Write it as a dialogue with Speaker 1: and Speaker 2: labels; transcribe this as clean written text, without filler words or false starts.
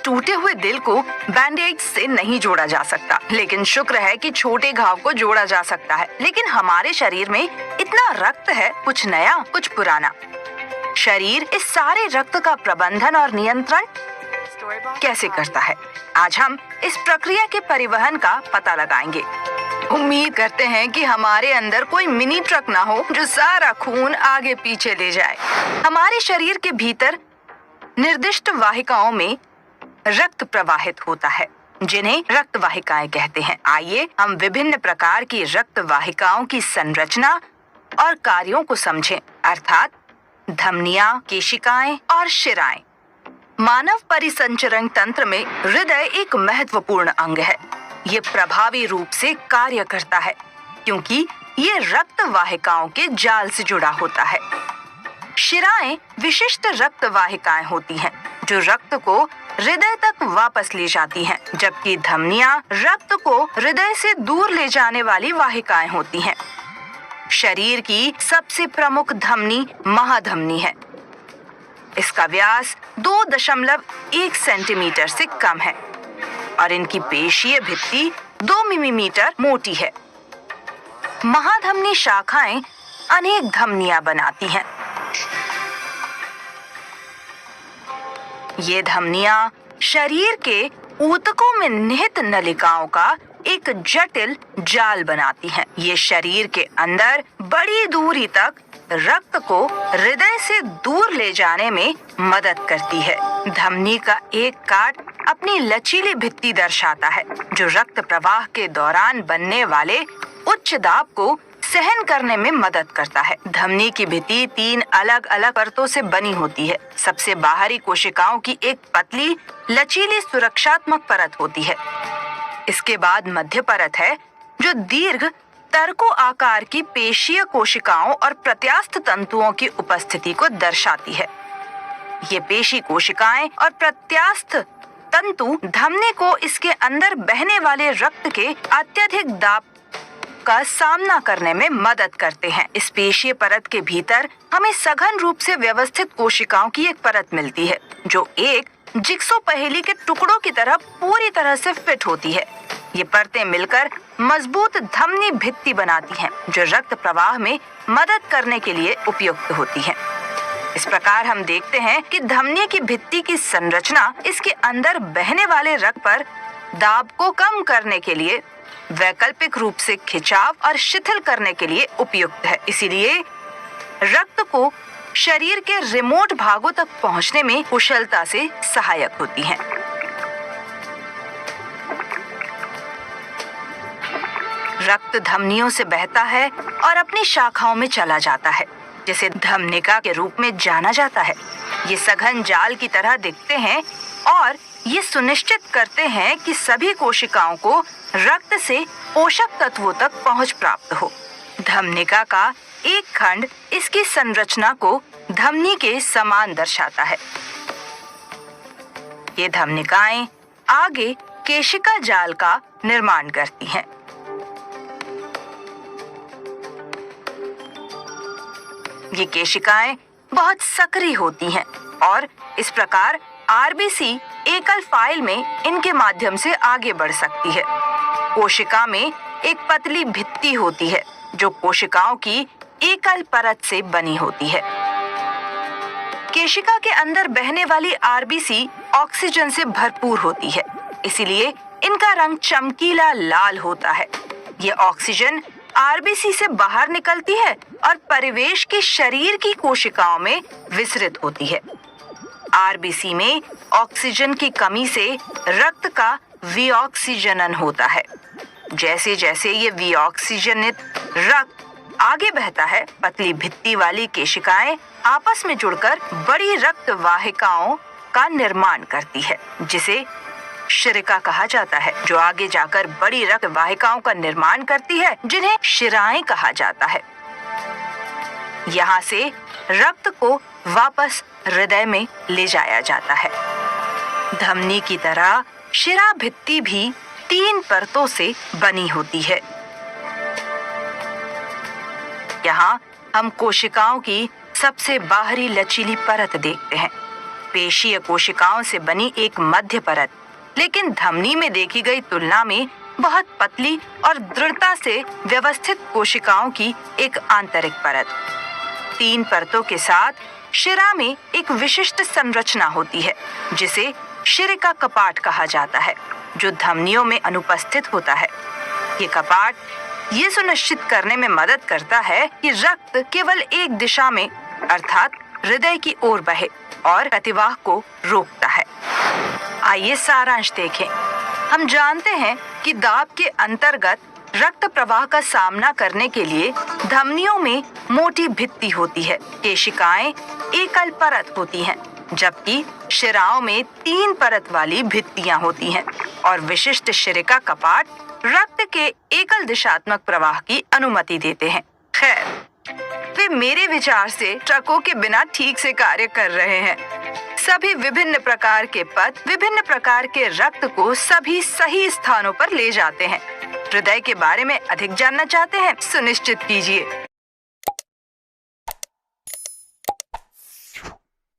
Speaker 1: टूटे हुए दिल को बैंडेज से नहीं जोड़ा जा सकता, लेकिन शुक्र है कि छोटे घाव को जोड़ा जा सकता है। लेकिन हमारे शरीर में इतना रक्त है, कुछ नया कुछ पुराना। शरीर इस सारे रक्त का प्रबंधन और नियंत्रण कैसे करता है? आज हम इस प्रक्रिया के परिवहन का पता लगाएंगे। उम्मीद करते हैं कि हमारे अंदर कोई मिनी ट्रक ना हो जो सारा खून आगे पीछे ले जाए। हमारे शरीर के भीतर निर्दिष्ट वाहिकाओं में रक्त प्रवाहित होता है, जिन्हें रक्त वाहिकाएं कहते हैं। आइए हम विभिन्न प्रकार की रक्त वाहिकाओं की संरचना और कार्यों को समझें, अर्थात धमनियां, केशिकाएं और शिराएं। मानव परिसंचरण तंत्र में हृदय एक महत्वपूर्ण अंग है। ये प्रभावी रूप से कार्य करता है क्योंकि ये रक्त वाहिकाओं के जाल से जुड़ा होता है। शिराएं विशिष्ट रक्त वाहिकाएं होती हैं जो रक्त को हृदय तक वापस ले जाती हैं, जबकि धमनियां रक्त को हृदय से दूर ले जाने वाली वाहिकाएं होती हैं। शरीर की सबसे प्रमुख धमनी महाधमनी है। इसका व्यास 2.1 सेंटीमीटर से कम है और इनकी पेशीय भित्ति 2 मिलीमीटर मोटी है। महाधमनी शाखाएं अनेक धमनियां बनाती हैं। ये धमनियां शरीर के ऊतकों में निहित नलिकाओं का एक जटिल जाल बनाती हैं। ये शरीर के अंदर बड़ी दूरी तक रक्त को हृदय से दूर ले जाने में मदद करती है। धमनी का एक काट अपनी लचीली भित्ति दर्शाता है जो रक्त प्रवाह के दौरान बनने वाले उच्च दाब को सहन करने में मदद करता है। धमनी की भित्ति 3 अलग अलग परतों से बनी होती है। सबसे बाहरी कोशिकाओं की एक पतली लचीली सुरक्षात्मक परत होती है। इसके बाद मध्य परत है जो दीर्घ तरको आकार की पेशीय कोशिकाओं और प्रत्यास्थ तंतुओं की उपस्थिति को दर्शाती है। ये पेशी कोशिकाएं और प्रत्यास्थ तंतु धमनी को इसके अंदर बहने वाले रक्त के अत्यधिक दाब का सामना करने में मदद करते हैं। इस पेशीय परत के भीतर हमें सघन रूप से व्यवस्थित कोशिकाओं की एक परत मिलती है जो एक जिक्सो पहेली के टुकड़ों की तरह पूरी तरह से फिट होती है। ये परतें मिलकर मजबूत धमनी भित्ति बनाती हैं जो रक्त प्रवाह में मदद करने के लिए उपयुक्त होती है। इस प्रकार हम देखते हैं कि धमनी की भित्ति की संरचना इसके अंदर बहने वाले रक्त पर दाब को कम करने के लिए, वैकल्पिक रूप से खिंचाव और शिथिल करने के लिए उपयुक्त है। इसीलिए रक्त को शरीर के रिमोट भागों तक पहुंचने में कुशलता से सहायक होती है। रक्त धमनियों से बहता है और अपनी शाखाओं में चला जाता है, जिसे धमनिका के रूप में जाना जाता है। ये सघन जाल की तरह दिखते हैं और ये सुनिश्चित करते हैं कि सभी कोशिकाओं को रक्त से पोषक तत्वों तक पहुंच प्राप्त हो। धमनिका का एक खंड इसकी संरचना को धमनी के समान दर्शाता है। ये धमनिकाएं आगे केशिका जाल का निर्माण करती हैं। ये केशिकाएं बहुत सक्रिय होती हैं और इस प्रकार आरबीसी एकल फाइल में इनके माध्यम से आगे बढ़ सकती है। कोशिका में एक पतली भित्ति होती है जो कोशिकाओं की एकल परत से बनी होती है। केशिका के अंदर बहने वाली आरबीसी ऑक्सीजन से भरपूर होती है, इसीलिए इनका रंग चमकीला लाल होता है। ये ऑक्सीजन आरबीसी से बाहर निकलती है और परिवेश की शरीर की कोशिकाओं में विसरित होती है। आरबीसी में ऑक्सीजन की कमी से रक्त का विऑक्सीजनन होता है। जैसे जैसे ये विऑक्सीजनित रक्त आगे बहता है, पतली भित्ति वाली केशिकाएं आपस में जुड़कर बड़ी रक्त वाहिकाओं का निर्माण करती है, जिसे शिरिका कहा जाता है, जो आगे जाकर बड़ी रक्त वाहिकाओं का निर्माण करती है, जिन्हें शिराएं कहा जाता है। यहाँ से रक्त को वापस हृदय में ले जाया जाता है। धमनी की तरह शिरा भित्ति भी 3 परतों से बनी होती है। यहाँ हम कोशिकाओं की सबसे बाहरी लचीली परत देखते हैं। पेशीय कोशिकाओं से बनी एक मध्य परत, लेकिन धमनी में देखी गई तुलना में बहुत पतली और दृढ़ता से व्यवस्थित कोशिकाओं की एक आंतरिक परत। 3 परतों के साथ शिरा में एक विशिष्ट संरचना होती है जिसे शिरिका कपाट कहा जाता है, जो धमनियों में अनुपस्थित होता है। ये कपाट ये सुनिश्चित करने में मदद करता है कि रक्त केवल एक दिशा में अर्थात हृदय की ओर बहे और प्रतिवाह को रोकता है। आइए सारांश देखें। हम जानते हैं कि दाब के अंतर्गत रक्त प्रवाह का सामना करने के लिए धमनियों में मोटी भित्ति होती है। केशिकाएं एकल परत होती हैं, जबकि शिराओं में 3 परत वाली भित्तियां होती हैं और विशिष्ट शिरिका कपाट रक्त के एकल दिशात्मक प्रवाह की अनुमति देते हैं। खैर, वे मेरे विचार से ट्रकों के बिना ठीक से कार्य कर रहे हैं। सभी विभिन्न प्रकार के पथ विभिन्न प्रकार के रक्त को सभी सही स्थानों पर ले जाते हैं। हृदय के बारे में अधिक जानना चाहते हैं? सुनिश्चित कीजिए